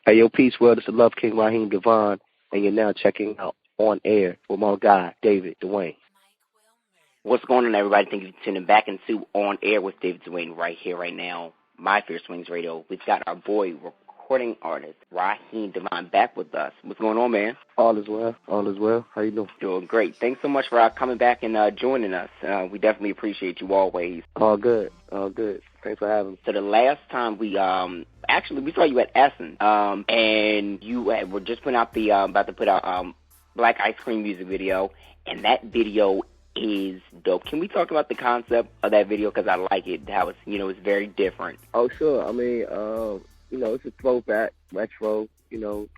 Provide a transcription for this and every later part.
Hey, yo, peace, world. It's the Love King Raheem Devaughn, and you're now checking out On Air with my guy, David Dwayne. What's going on, everybody? Thank you for tuning back into On Air with David Dwayne right here, right now. My Fierce Wings Radio. We've got our boy, recording artist, Raheem Devaughn, back with us. What's going on, man? All is well. All is well. How you doing? Doing great. Thanks so much for coming back and joining us. We definitely appreciate you always. All good. All good. Thanks for having me. So the last time we saw you at Essen, and you were just putting out about to put out Black Ice Cream music video, and that video is dope. Can we talk about the concept of that video? Because I like it, how it's, it's very different. Oh, sure. I mean, it's a throwback, retro,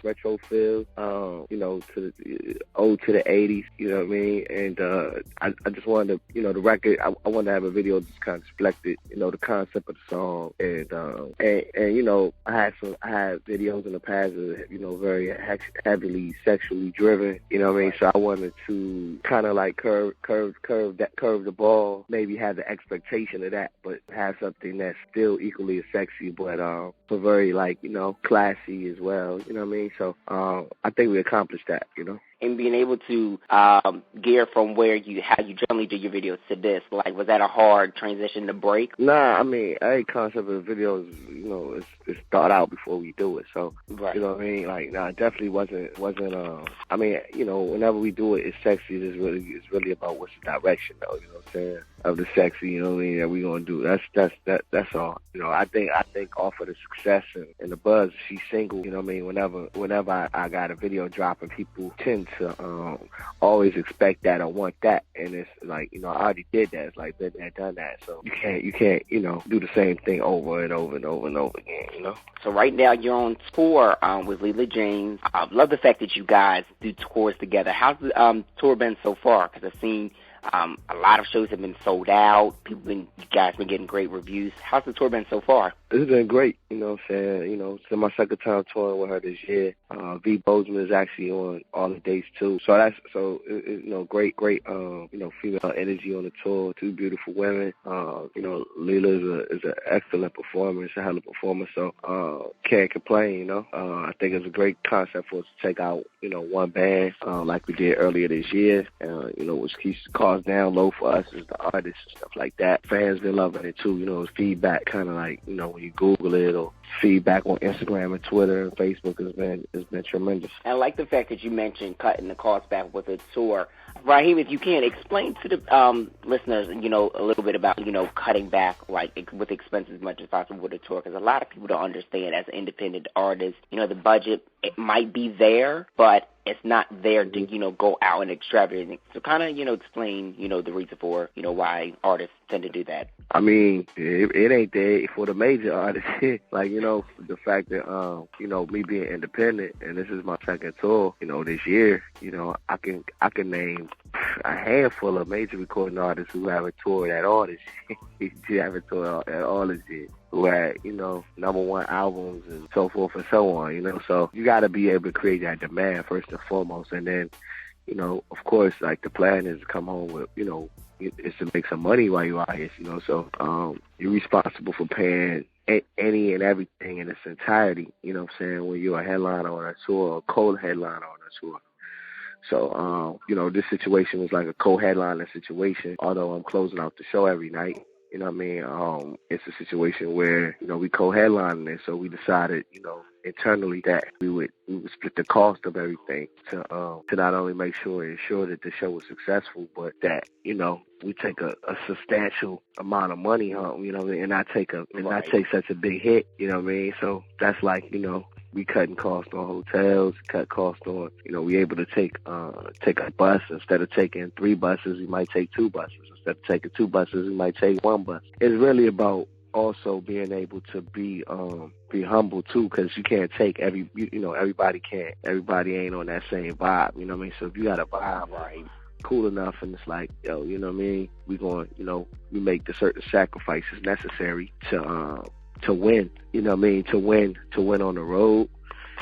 retro feel, to the old to the 80s, you know what I mean? And I just wanted to, the record, I wanted to have a video just kind of reflected, the concept of the song. And I had videos in the past that, very heavily sexually driven, you know what I mean? So I wanted to kind of like curve the ball, maybe have the expectation of that, but have something that's still equally as sexy, but very classy as well. You know what I mean? So I think we accomplished that, And being able to gear from how you generally do your videos to this, like, was that a hard transition to break? Nah, I mean, every concept of the video is, it's thought out before we do it. So, right. You know what I mean? Like, nah, it definitely wasn't. I mean, whenever we do it, it's sexy. It's really about what's the direction, though. You know what I'm saying? Of the sexy, you know what I mean, that we gonna do. That's all. I think off of the success and the buzz, she's single. You know what I mean? Whenever I got a video dropping, people tend to always expect that or want that, and it's like, I already did that. It's like been there, done that. So you can't do the same thing over and over and over and over again. So right now you're on tour with Leela James. I love the fact that you guys do tours together. How's the tour been so far? Because I've seen a lot of shows have been sold out. You guys been getting great reviews. How's the tour been so far? It's been great, you know what I'm saying? It's my second time touring with her this year. V. Bozeman is actually on all the dates too. So great, female energy on the tour. Two beautiful women. Leela is an excellent performer. She's a hell of a performer. So, can't complain, I think it's a great concept for us to take out, one band, like we did earlier this year, which keeps the cost down low for us as the artists and stuff like that. Fans been loving it too, it's feedback kind of like, when you Google it, or feedback on Instagram and Twitter and Facebook has been tremendous. I like the fact that you mentioned cutting the cost back with a tour. Raheem, if you can, explain to the listeners, a little bit about, cutting back, like, with expenses as much as possible with a tour, because a lot of people don't understand as an independent artist, the budget, it might be there, but it's not there to, go out and extravagant. So kind of, explain, the reason for, why artists tend to do that. I mean, it ain't there for the major artists. Like, the fact that, me being independent, and this is my second tour, this year, I can name a handful of major recording artists who haven't toured at all this year. You haven't toured at all this year. Who had, number one albums and so forth and so on, So you got to be able to create that demand first and foremost. And then, of course, like, the plan is to come home with, is to make some money while you're out here, So you're responsible for paying any and everything in its entirety, when you're a headliner on a tour or co-headliner on a tour. So, this situation was like a co-headliner situation, although I'm closing out the show every night. You know what I mean? It's a situation where, we co-headlining it, so we decided, internally that we would split the cost of everything to not only make sure and ensure that the show was successful, but that, we take a substantial amount of money home, and not take such a big hit, you know what I mean? So that's like, we cutting costs on hotels, cut costs on, we able to take a bus. Instead of taking 3 buses, we might take 2 buses. Instead of taking 2 buses, we might take 1 bus. It's really about also being able to be humble too, because you can't take everybody can't. Everybody ain't on that same vibe, you know what I mean? So if you got a vibe, right, cool enough, and it's like, yo, you know what I mean? We going, we make the certain sacrifices necessary to win, you know what I mean? To win on the road,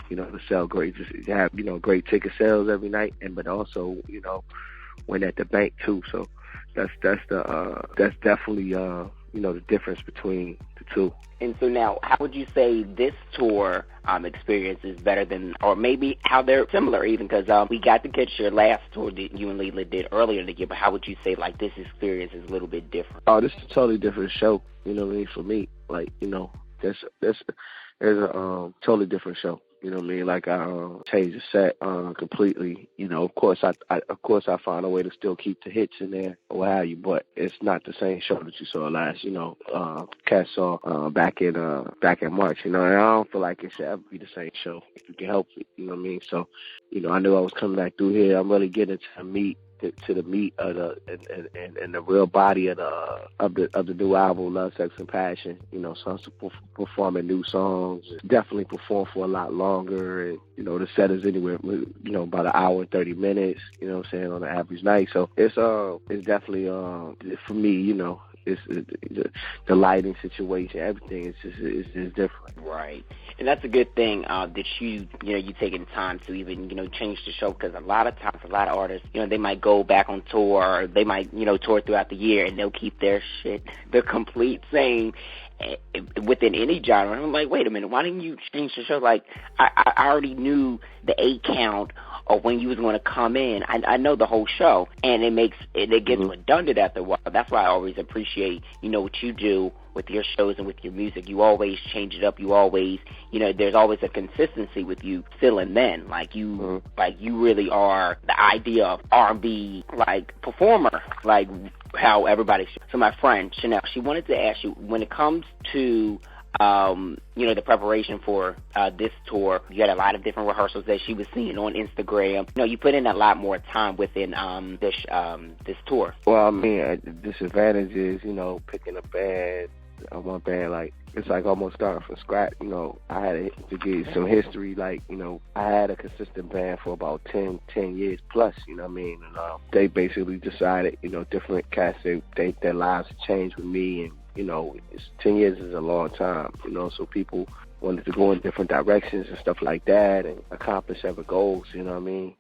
to sell great, just have, great ticket sales every night, but also, win at the bank too. So that's definitely, the difference between the too. And so now, how would you say this tour experience is better than, or maybe how they're similar even, because we got to catch your last tour that you and Leela did earlier in the year, but how would you say, like, this experience is a little bit different? Oh, this is a totally different show, you know what I mean, for me. Like, you know, there's a totally different show. You know what I mean? Like I changed the set completely. You know, of course I find a way to still keep the hits in there or what have you, but it's not the same show that you saw last. You know, Cat saw back in March. You know, and I don't feel like it should ever be the same show if you can help it. You know what I mean? So, you know, I knew I was coming back through here. I'm really getting to the meat of the and the real body of the new album, Love, Sex, and Passion. You know, so I'm performing new songs. Definitely perform for a lot longer. And, you know, the set is anywhere, you know, about an hour and 30 minutes. You know what I'm saying, on an average night. So it's definitely for me. You know, it's the lighting situation, everything is just different. Right. And that's a good thing that you taking time to even, you know, change the show, because a lot of times, a lot of artists, you know, they might go back on tour, or they might, you know, tour throughout the year, and they'll keep their shit the complete same within any genre. And I'm like, wait a minute, why didn't you change the show? Like, I already knew the 8 count or when you was going to come in. I know the whole show, and it gets redundant after a while. That's why I always appreciate, you know, what you do with your shows and with your music. You always change it up. You always, you know, there's always a consistency with you still and then. Like you really are the idea of R&B, like, performer, like how everybody. So my friend Chanel, she wanted to ask you, when it comes to you know, the preparation for this tour, you had a lot of different rehearsals that she was seeing on Instagram. You know, you put in a lot more time within this tour. Well, I mean, the disadvantage is, you know, picking a band. One band, like, it's like almost starting from scratch. You know, I had to get some history. Like, you know, I had a consistent band for about 10 years plus, you know what I mean? And they basically decided, you know, different cats, their lives had changed with me. And, you know, 10 years is a long time, you know, so people wanted to go in different directions and stuff like that and accomplish other goals, you know what I mean?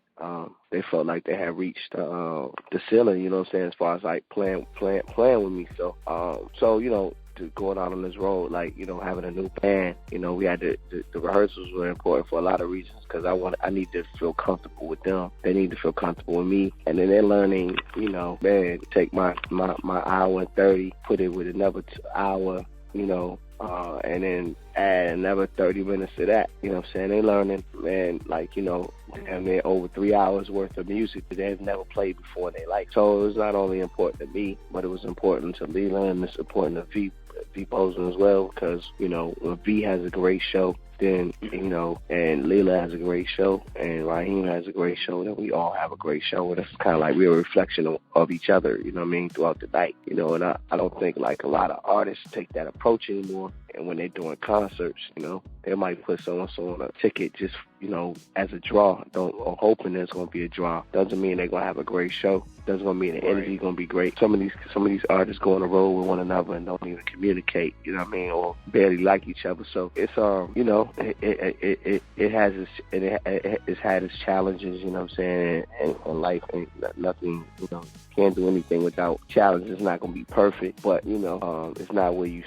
They felt like they had reached the ceiling, you know what I'm saying, as far as like playing with me. So you know, going out on this road, like, you know, having a new band, you know, we had the rehearsals were important for a lot of reasons, because I need to feel comfortable with them. They need to feel comfortable with me, and then they're learning, you know, man, take my hour and 30, put it with another hour, you know, and then add another 30 minutes to that. You know what I'm saying? They learning, man, like, you know, damn near over 3 hours worth of music that they've never played before in their life. So it was not only important to me, but it was important to Leela, and it's important to V Boson as well, because, you know, when V has a great show, then, you know, and Leela has a great show, and Raheem has a great show, then we all have a great show. And it's kind of like we're a reflection of each other, you know what I mean, throughout the night, you know. And I don't think, like, a lot of artists take that approach anymore. And when they're doing concerts, you know, they might put so-and-so on a ticket just, you know, as a draw, or hoping there's going to be a draw. Doesn't mean they're going to have a great show. Doesn't mean the energy going to be great. Some of these artists go on the road with one another and don't even communicate, you know what I mean, or barely like each other. So it's you know, it's had its challenges, you know what I'm saying, and life ain't nothing, you know, can't do anything without challenges. It's not going to be perfect, but, you know, it's not where you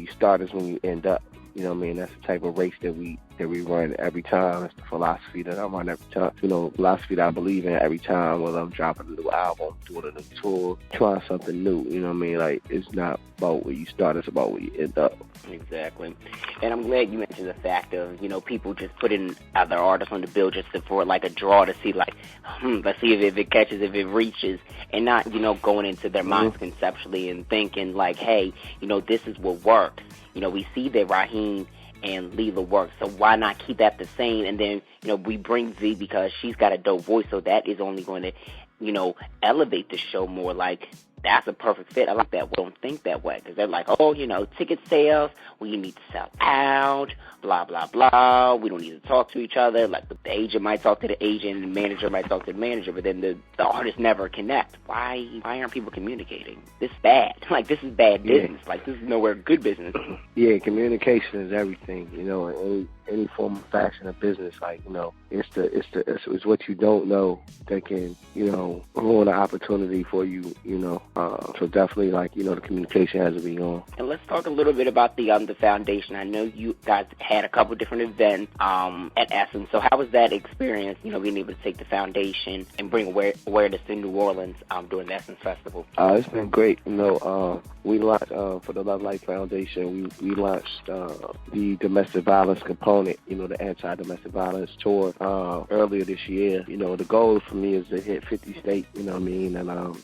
start, it's when you end up. You know what I mean? That's the type of race that we run every time. It's the philosophy that I run every time. You know, philosophy that I believe in every time, whether I'm dropping a new album, doing a new tour, trying something new. You know what I mean? Like, it's not about where you start, it's about where you end up. Exactly. And I'm glad you mentioned the fact of, you know, people just putting other artists on the bill just for, like, a draw to see, like, let's see if it catches, if it reaches, and not, you know, going into their minds conceptually and thinking, like, hey, you know, this is what works. You know, we see that Raheem and Leela work, so why not keep that the same? And then, you know, we bring Z because she's got a dope voice, so that is only going to, you know, elevate the show more. Like, that's a perfect fit. I like that. We don't think that way, because they're like, oh, you know, ticket sales, we need to sell out, blah, blah, blah. We don't need to talk to each other. Like, the agent might talk to the agent, and the manager might talk to the manager, but then the artists never connect. Why aren't people communicating? This is bad. Like, this is bad business. Like, this is nowhere good business. Yeah, communication is everything, you know, in any form of fashion or business. Like, you know, it's what you don't know that can, you know, ruin an opportunity for you, you know. So definitely, like, the communication has to be on. And let's talk a little bit about the foundation. I know you guys had a couple different events at Essence. So how was that experience, being able to take the foundation and bring awareness to New Orleans during the Essence Festival? It's been great. We launched, for the Love Life Foundation, we launched the domestic violence component, the anti-domestic violence tour earlier this year. The goal for me is to hit 50 states, and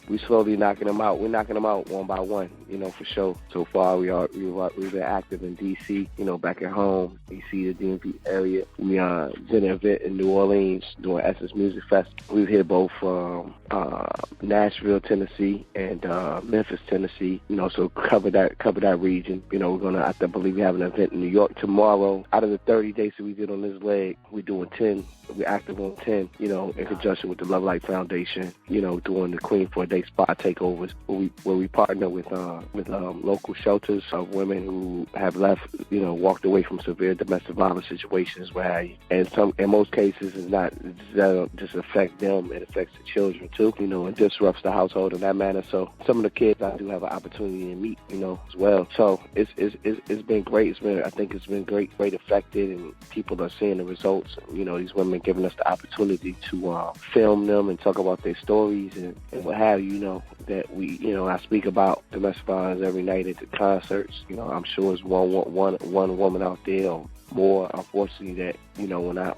we slowly knocking them out. We're knocking them out one by one, for sure. So far, we've been active in D.C., back at home, D.C., the DMV area. We did an event in New Orleans doing Essence Music Fest. We've hit both Nashville, Tennessee, and Memphis, Tennessee. So cover that region. I believe we have an event in New York tomorrow. Out of the 30 days that we did on this leg, we're doing 10. We're active on 10, in conjunction with the Love Life Foundation, doing the Queen for a Day spa takeovers, where we partner with local shelters of women who have left, walked away from severe domestic violence situations, and in most cases, it doesn't just affect them, it affects the children too, and disrupts the household in that manner. So some of the kids I do have an opportunity to meet, as well. So it's been great. I think it's been great effective, and people are seeing the results. These women giving us the opportunity to film them and talk about their stories and what have you. That we, I speak about domestic violence every night at the concerts. I'm sure it's one woman out there or more, unfortunately, that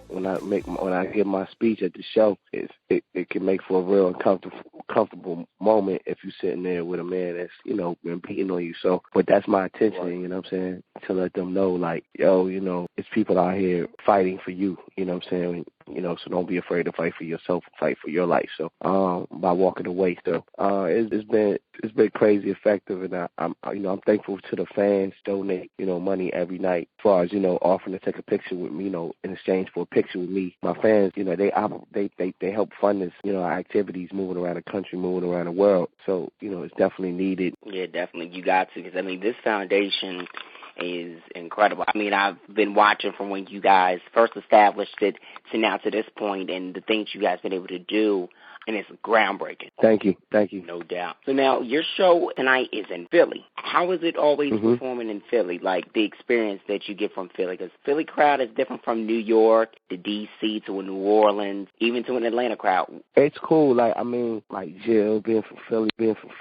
when I give my speech at the show, it can make for a real uncomfortable moment if you're sitting there with a man that's been beating on you. So, but that's my intention, you know what I'm saying, to let them know, like, yo, it's people out here fighting for you, you know what I'm saying. So don't be afraid to fight for yourself, fight for your life. So, by walking away, so it's been crazy effective, and I'm thankful to the fans donate, money every night, as far as offering to take a picture with me, in exchange for a picture with me. My fans, they help fund this, our activities moving around the country, moving around the world. So it's definitely needed. Yeah, definitely, you got to, because this foundation is incredible. I've been watching from when you guys first established it to now to this point, and the things you guys been able to do, and it's groundbreaking. Thank you. No doubt. So now your show tonight is in Philly. How is it always performing in Philly? Like the experience that you get from Philly, because Philly crowd is different from New York to D.C. to a New Orleans, even to an Atlanta crowd. It's cool. Like Jill being from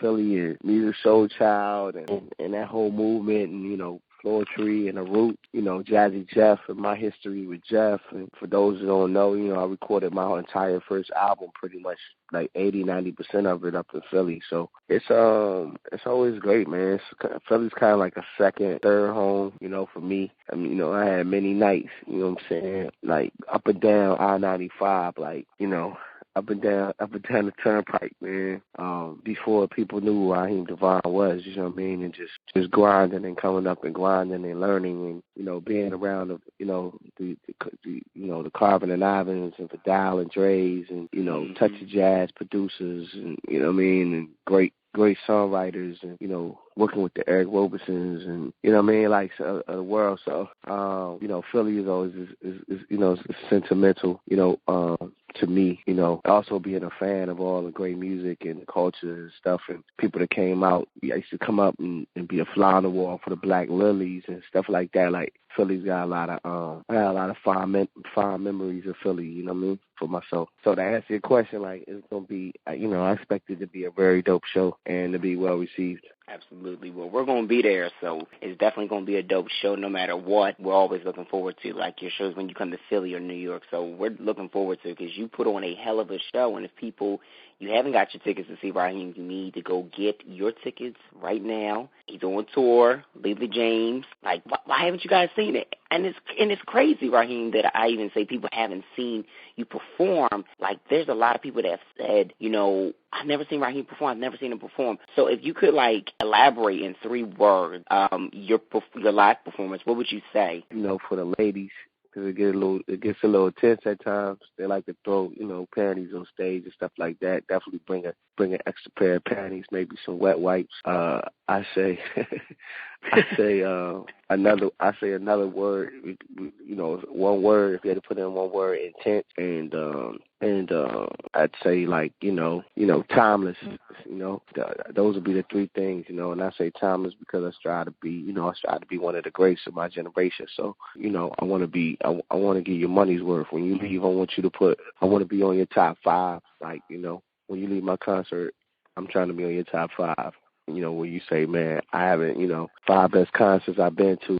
Philly, and Music Soul Child, and that whole movement, and Poetry and the Root, Jazzy Jeff, and my history with Jeff. And for those who don't know, I recorded my entire first album, pretty much like 80-90% of it up in Philly. So it's always great, man. Philly's kind of like a second, third home, for me. I had many nights, what I'm saying, like up and down I-95, like, up and down the turnpike, man. Before people knew who Raheem Devaughn was, and just grinding and coming up and grinding and learning, and being around the Carvin and Ivans and Vidal and Dre's and Touch of Jazz producers and and great songwriters and working with the Eric Robinsons and like the world. So Philly is always is sentimental to me, also being a fan of all the great music and culture and stuff, and people that came out. I used to come up and be a fly on the wall for the Black Lilies and stuff like that. Like Philly's got a lot of fond memories of Philly, for myself. So to answer your question, like, it's gonna be, I expect it to be a very dope show and to be well received. Absolutely. Well, we're going to be there, so it's definitely going to be a dope show no matter what. We're always looking forward to, like, your shows when you come to Philly or New York. So we're looking forward to it because you put on a hell of a show, and if you haven't got your tickets to see Raheem, you need to go get your tickets right now. He's on tour, Leela James. Like, why haven't you guys seen it? And it's crazy, Raheem, that I even say people haven't seen you perform. Like, there's a lot of people that have said, I've never seen Raheem perform. I've never seen him perform. So if you could, like, elaborate in 3 words your live performance, what would you say? For the ladies, because it gets a little tense at times. They like to throw, panties on stage and stuff like that. Definitely bring an extra pair of panties, maybe some wet wipes. I say I say another word. You know, one word. If you had to put in one word, intent, and I'd say like timeless. You know, those would be the three things. You know, and I say timeless because I strive to be one of the greats of my generation. So I want to give you money's worth. When you leave, I want to be on your top 5. Like when you leave my concert, I'm trying to be on your top 5. When you say, man, I haven't, 5 best concerts I've been to,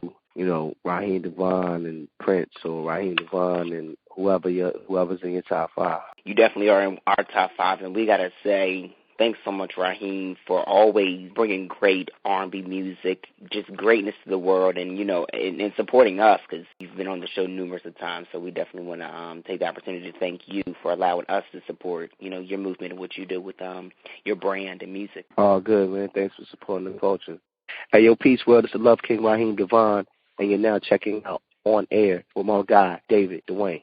Raheem Devaughn and Prince, or Raheem Devaughn and whoever's in your top 5. You definitely are in our top 5, and we got to say thanks so much, Raheem, for always bringing great R&B music, just greatness to the world, and, and supporting us, because you've been on the show numerous of times, so we definitely want to take the opportunity to thank you for allowing us to support, your movement and what you do with your brand and music. Oh, good, man. Thanks for supporting the culture. Hey, yo, peace, world. It's the Love King, Raheem Devaughn, and you're now checking out On Air with my guy, David Dwayne.